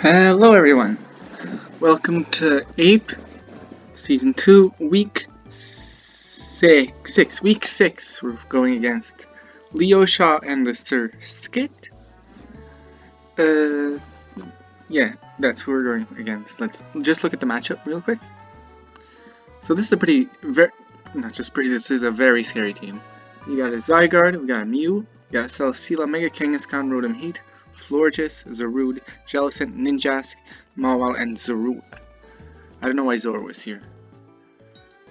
Hello everyone, welcome to APE Season 2, Week 6. Week 6, we're going against Leoshaw and the Sir Skit. Yeah, that's who we're going against. Let's just look at the matchup real quick. So this is a this is a very scary team. You got a Zygarde, we got a Mew, we got Celesteela, Mega Kangaskhan, Rotom Heat, Florges, Zarude, Jellicent, Ninjask, Mawile, and Zarude. I don't know why Zor was here.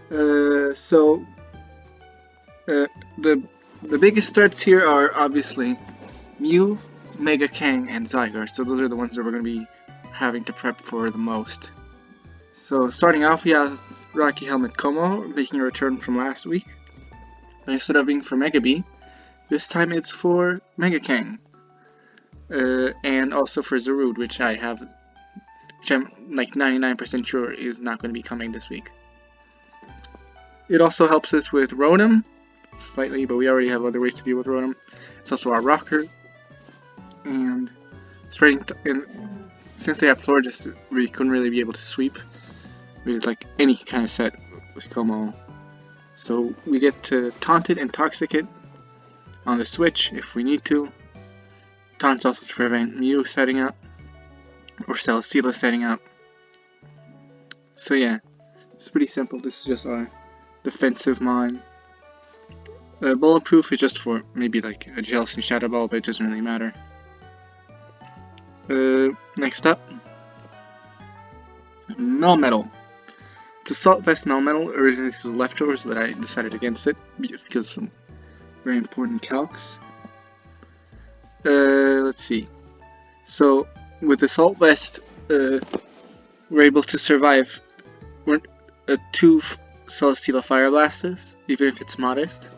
The biggest threats here are obviously Mew, Mega Kang, and Zygarde. So those are the ones that we're going to be having to prep for the most. So starting off, we have Rocky Helmet Como making a return from last week. And instead of being for Mega Bee, this time it's for Mega Kang. And also for Zarude, which I'm like 99% sure is not going to be coming this week. It also helps us with Rotom, slightly, but we already have other ways to deal with Rotom. It's also our rocker, and since they have Florges, we couldn't really be able to sweep with like any kind of set with Como. So we get to Taunt it and Toxic it on the switch if we need to. Taunt's also to prevent Mew setting up, or Celesteela setting up. So yeah, it's pretty simple. This is just our defensive line. Bulletproof is just for maybe like a Jellicent Shadow Ball, but it doesn't really matter. Next up, Melmetal. It's Assault Vest Melmetal. Originally this was leftovers, but I decided against it because of some very important calcs. Let's see. So with Assault Vest, we're able to survive 2 Celesteela Fire Blasts, even if it's modest.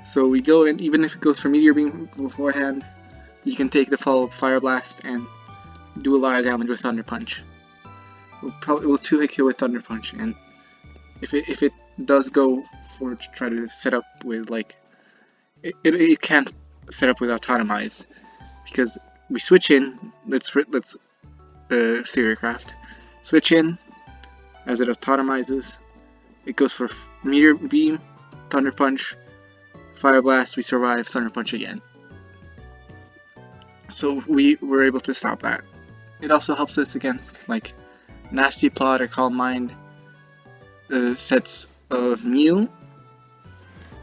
So we go in, even if it goes for Meteor Beam beforehand, you can take the follow-up Fire Blast and do a lot of damage with Thunder Punch. We'll 2-hit kill with Thunder Punch, and if it does go for to try to set up with like it can't set up with Autotomize, because we switch in. Let's Theorycraft switch in as it Autotomizes. It goes for Meteor Beam, Thunder Punch, Fire Blast. We survive, Thunder Punch again. So we were able to stop that. It also helps us against like Nasty Plot or Calm Mind sets of Mew.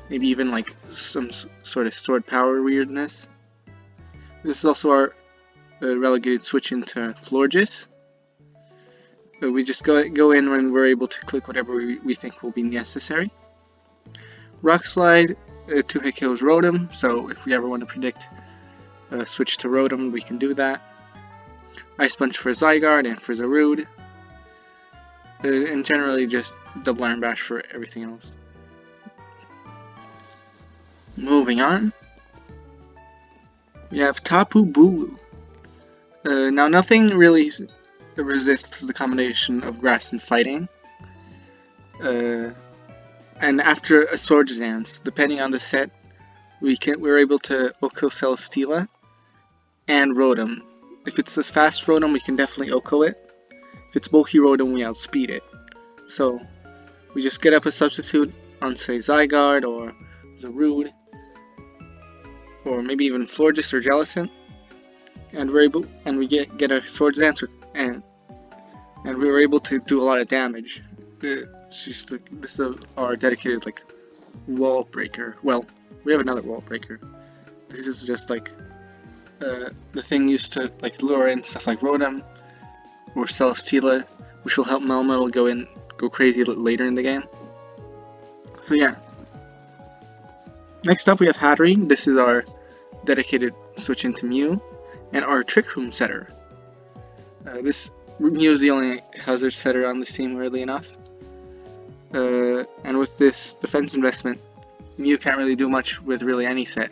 Maybe even like some sort of Sword Power weirdness. This is also our relegated switch into Florges. We just go in when we're able to click whatever we think will be necessary. Rock Slide 2-hit kills Rotom, so if we ever want to predict switch to Rotom, we can do that. Ice Punch for Zygarde and for Zarude. And generally just double Iron Bash for everything else. Moving on, we have Tapu Bulu. Now nothing really resists the combination of grass and fighting. And after a Swords Dance, depending on the set, we're able to OHKO Celesteela and Rotom. If it's this fast Rotom, we can definitely OHKO it. If it's bulky Rotom, we outspeed it. So we just get up a substitute on, say, Zygarde or Zarude, or maybe even Florges or Jellicent, and we get a Swords Dance, and we were able to do a lot of damage. This is our dedicated like wall breaker. Well, we have another wall breaker. This is just like the thing used to like lure in stuff like Rotom or Celesteela, which will help Melmetal go crazy later in the game. So yeah. Next up we have Hatterene. This is our dedicated switch into Mew, and our Trick Room setter. This Mew is the only hazard setter on this team, weirdly enough. And with this defense investment, Mew can't really do much with really any set.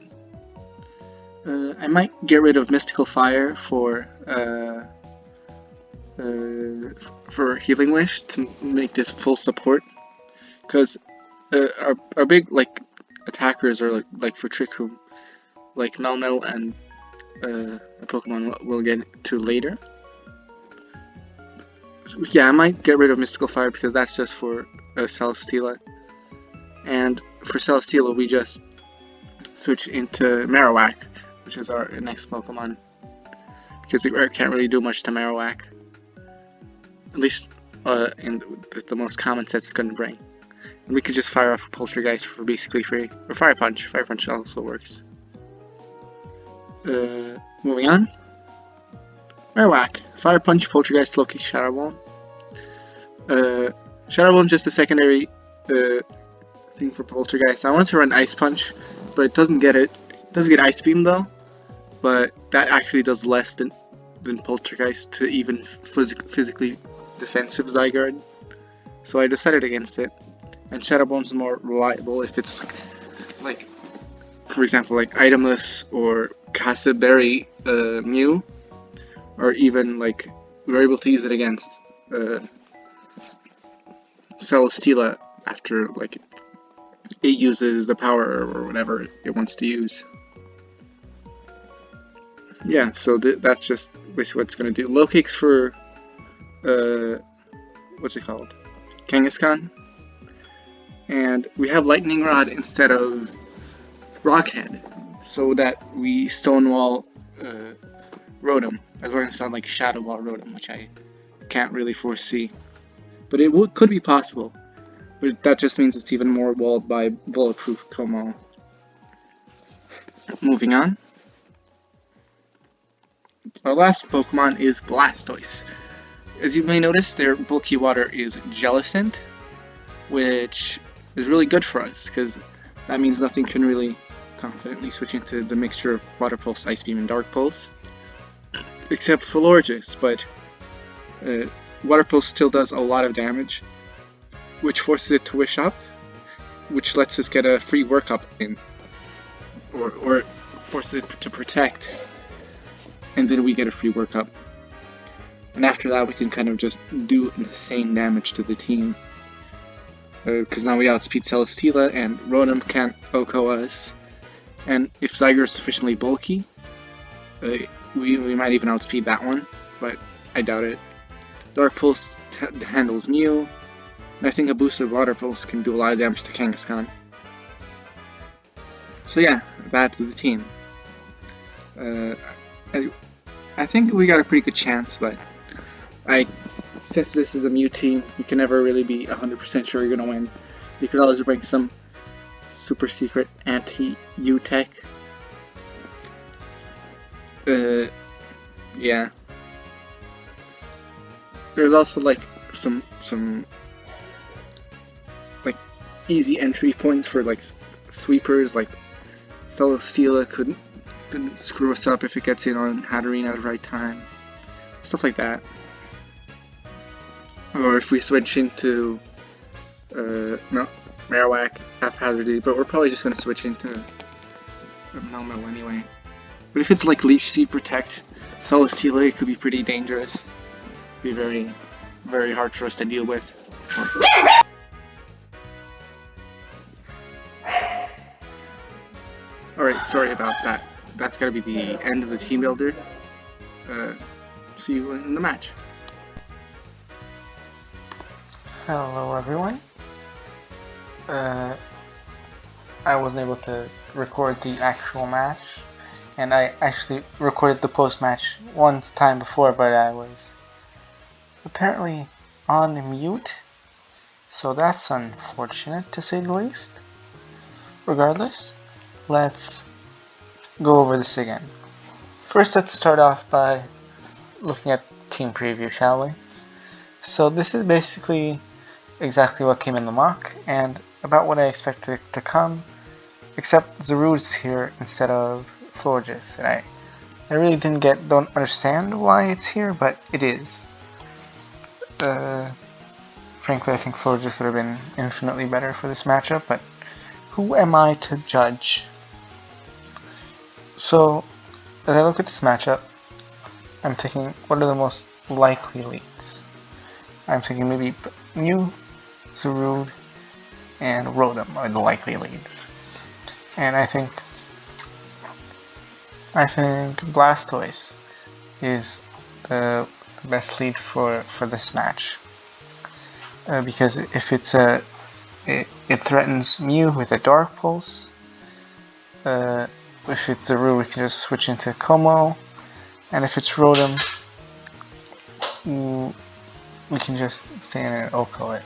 I might get rid of Mystical Fire for Healing Wish to make this full support, because our big like attackers are like for Trick Room, like Melmetal and a Pokemon we'll get to later. Yeah, I might get rid of Mystical Fire because that's just for Celesteela. And for Celesteela, we just switch into Marowak, which is our next Pokemon. Because it can't really do much to Marowak. At least in the most common set it's going to bring. And we could just fire off Poltergeist for basically free. Or Fire Punch. Fire Punch also works. Moving on. Marowak. Fire Punch, Poltergeist, Loki, Shadow Ball. Shadow Ball's just a secondary thing for Poltergeist. I wanted to run Ice Punch, but it doesn't get it. It does get Ice Beam though, but that actually does less than Poltergeist to even physically defensive Zygarde. So I decided against it. And Shadow Bone's more reliable if it's like, for example, like Itemless or Casaberry Mew, or even like we're able to use it against Celesteela after like it uses the power or whatever it wants to use. Yeah, so that's just basically what it's gonna do. Low kicks for what's it called? Kangaskhan. And we have Lightning Rod instead of Rockhead, so that we Stonewall Rotom, as long as it's not like Shadow Ball Rotom, which I can't really foresee. But it could be possible. But that just means it's even more walled by Bulletproof Como. Moving on. Our last Pokemon is Blastoise. As you may notice, their bulky water is Jellicent, which is really good for us, because that means nothing can really confidently switch into the mixture of Water Pulse, Ice Beam, and Dark Pulse, except Florges, but Water Pulse still does a lot of damage, which forces it to Wish Up, which lets us get a free Workup in, or forces it to Protect, and then we get a free Workup. And after that we can kind of just do insane damage to the team. Because now we outspeed Celesteela and Rotom can't OHKO us. And if Zygarde is sufficiently bulky, we might even outspeed that one, but I doubt it. Dark Pulse handles Mew, and I think a boosted Water Pulse can do a lot of damage to Kangaskhan. So yeah, that's the team. I think we got a pretty good chance, but since this is a Mew team, you can never really be 100% sure you're going to win. You could always bring some super secret anti-U tech. Yeah. There's also like some like easy entry points for like sweepers, like Celesteela couldn't screw us up if it gets in on Hatterene at the right time. Stuff like that. Or if we switch into Marowak haphazardly, but we're probably just going to switch into Melmetal anyway. But if it's like Leech Seed Protect, Celesteela, it could be pretty dangerous. Be very, very hard for us to deal with. Alright, sorry about that. That's gotta be the end of the team builder. See you in the match. Hello everyone. I wasn't able to record the actual match, and I actually recorded the post-match one time before, but I was apparently on mute, so that's unfortunate to say the least. Regardless, let's go over this again. First, let's start off by looking at team preview, shall we? So this is basically exactly what came in the mock, and about what I expected to come, except Zarude's here instead of Florges, and I really don't understand why it's here, but it is. Frankly, I think Florges would have been infinitely better for this matchup, but who am I to judge? So, as I look at this matchup, I'm thinking, what are the most likely leads? I'm thinking maybe Mew, Zarude, and Rotom are the likely leads. And I think Blastoise is the the best lead for this match. Because if it's it threatens Mew with a Dark Pulse. If it's a Rue, we can just switch into Como, and if it's Rotom, we can just stay in and Oko it.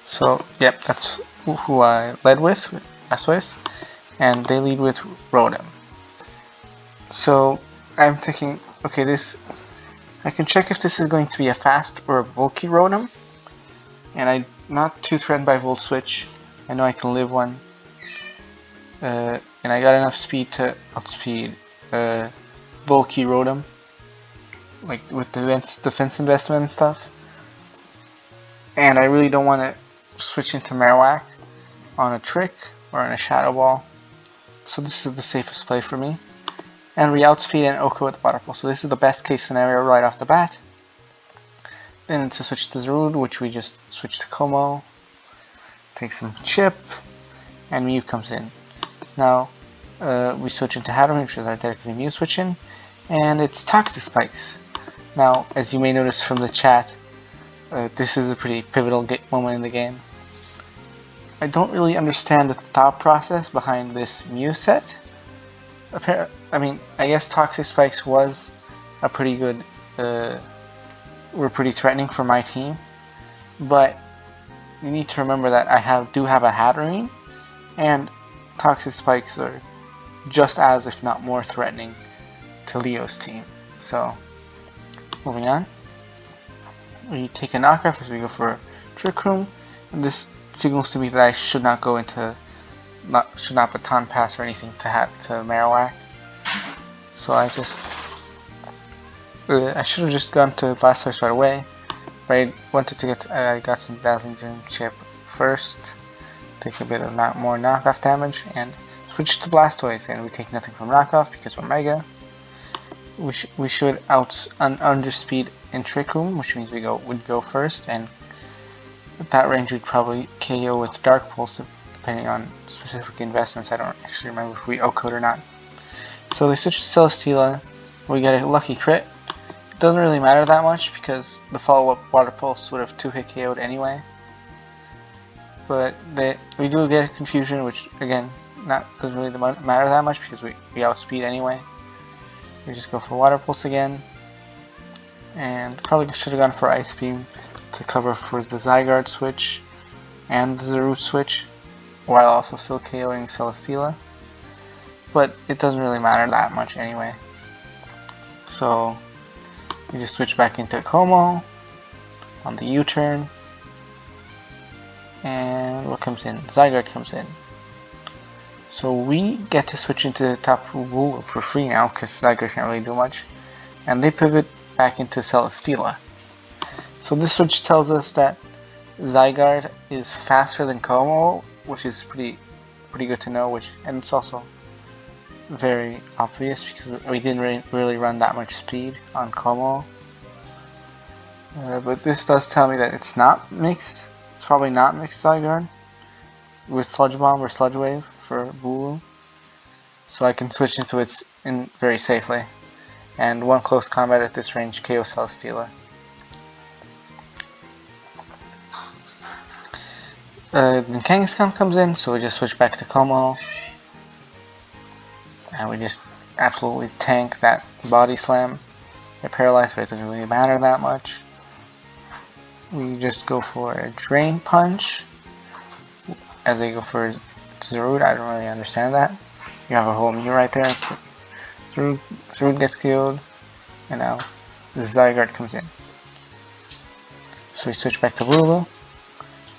So yep, that's who I led with Blastoise, and they lead with Rotom. So I'm thinking, okay, I can check if this is going to be a fast or a bulky Rotom, and I'm not too threatened by Volt Switch. I know I can live one, and I got enough speed to outspeed bulky Rotom, like with the defense investment and stuff. And I really don't want to switch into Marowak on a Trick or on a Shadow Ball, so this is the safest play for me. And we outspeed and Oko with Water Pulse, so this is the best case scenario right off the bat. Then it's a switch to Zarude, which we just switch to Como, take some Chip, and Mew comes in. Now we switch into Hatterene, which is our dedicated Mew switch in, and it's Toxic Spikes. Now, as you may notice from the chat, this is a pretty pivotal moment in the game. I don't really understand the thought process behind this Mew set. I mean, I guess Toxic Spikes was a pretty good, were pretty threatening for my team, but you need to remember that I do have a Hatterene, and Toxic Spikes are just as, if not more, threatening to Leo's team. So, moving on. We take a knockoff as we go for Trick Room, and this signals to me that I should not go into, should not baton pass or anything to Marowak. So I should have just gone to Blastoise right away, but I wanted to get, I got some Dazzling Gem Chip first, take a bit of more knockoff damage, and switch to Blastoise, and we take nothing from knockoff because we're Mega. We should underspeed in Trick Room, which means would go first, and at that range we'd probably KO with Dark Pulse, depending on specific investments. I don't actually remember if we Oko'd or not. So we switch to Celesteela, we get a lucky crit. It doesn't really matter that much because the follow-up Water Pulse would have 2-hit KO'd anyway. But we do get a Confusion, which again doesn't really matter that much because we outspeed anyway. We just go for Water Pulse again, and probably should have gone for Ice Beam to cover for the Zygarde switch and the Zarude switch, while also still KOing Celesteela. But it doesn't really matter that much anyway. So we just switch back into Como on the U-turn, and what comes in? Zygarde comes in. So we get to switch into Tapu Bulu for free now, because Zygarde can't really do much. And they pivot back into Celesteela. So this switch tells us that Zygarde is faster than Como, which is pretty good to know, and it's also very obvious because we didn't really run that much speed on Como. But this does tell me that it's not mixed. It's probably not mixed Zygarde with Sludge Bomb or Sludge Wave for Bulu, so I can switch into it very safely, and one close combat at this range KO Celesteela. Then Kangaskhan comes in, so we just switch back to Como, and we just absolutely tank that Body Slam. Get paralyzed, but it doesn't really matter that much. We just go for a Drain Punch as they go for Zarude. I don't really understand that. You have a whole Mew right there. Zarude gets killed, and now the Zygarde comes in. So we switch back to Bulu,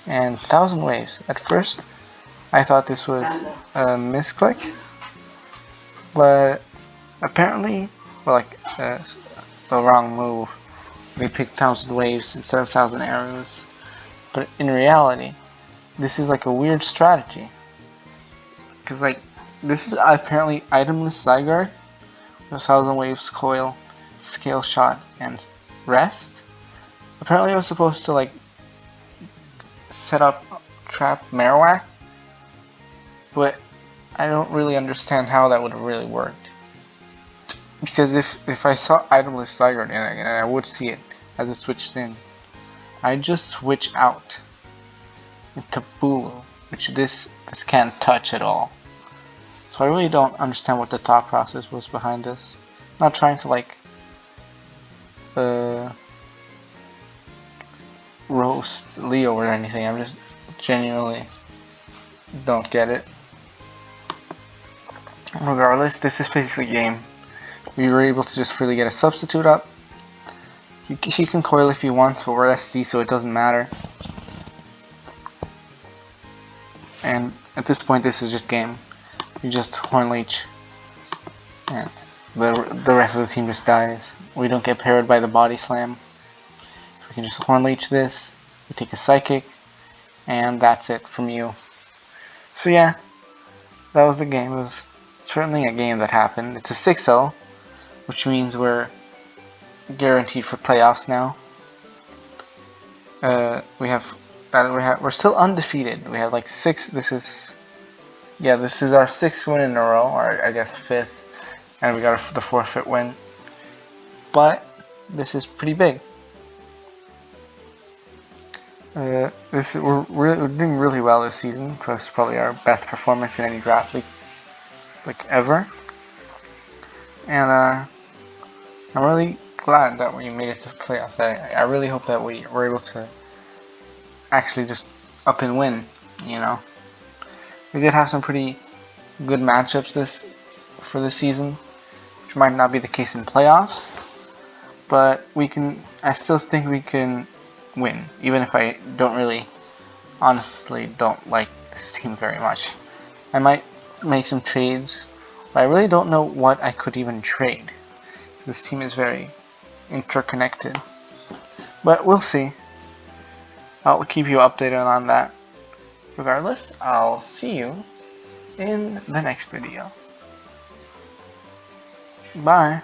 and 1000 Waves. At first, I thought this was a misclick, but apparently, the wrong move. We picked 1000 Waves instead of 1000 Arrows, but in reality, this is like a weird strategy. Because this is apparently itemless Zygarde with 1000 Waves, Coil, Scale Shot, and Rest. Apparently I was supposed to set up Trap Marowak, but I don't really understand how that would have really worked. Because if I saw itemless Flygons and I would see it as it switched in, I'd just switch out into Bulu, which this can't touch at all. So I really don't understand what the thought process was behind this. I'm not trying to like roast Leo or anything. I'm just genuinely don't get it. Regardless, this is basically a game. We were able to just freely get a substitute up. He can coil if he wants, but we're SD, so it doesn't matter. And at this point, this is just game. You just Horn Leech, and the rest of the team just dies. We don't get parried by the body slam. So we can just Horn Leech this. We take a Psychic, and that's it from you. So yeah, that was the game. It was certainly a game that happened. It's a 6-0, which means we're guaranteed for playoffs now. We're still undefeated. We have like 6. This is our 6th win in a row, or I guess 5th, and we got the forfeit win. But this is pretty big. We're doing really well this season. It's probably our best performance in any draft league like ever. And I'm really glad that we made it to the playoffs. I really hope that we were able to actually just up and win, you know. We did have some pretty good matchups for this season, which might not be the case in playoffs, but I still think we can win, even if I honestly don't like this team very much. I might make some trades, but I really don't know what I could even trade. This team is very interconnected, but we'll see. I'll keep you updated on that. Regardless, I'll see you in the next video. Bye.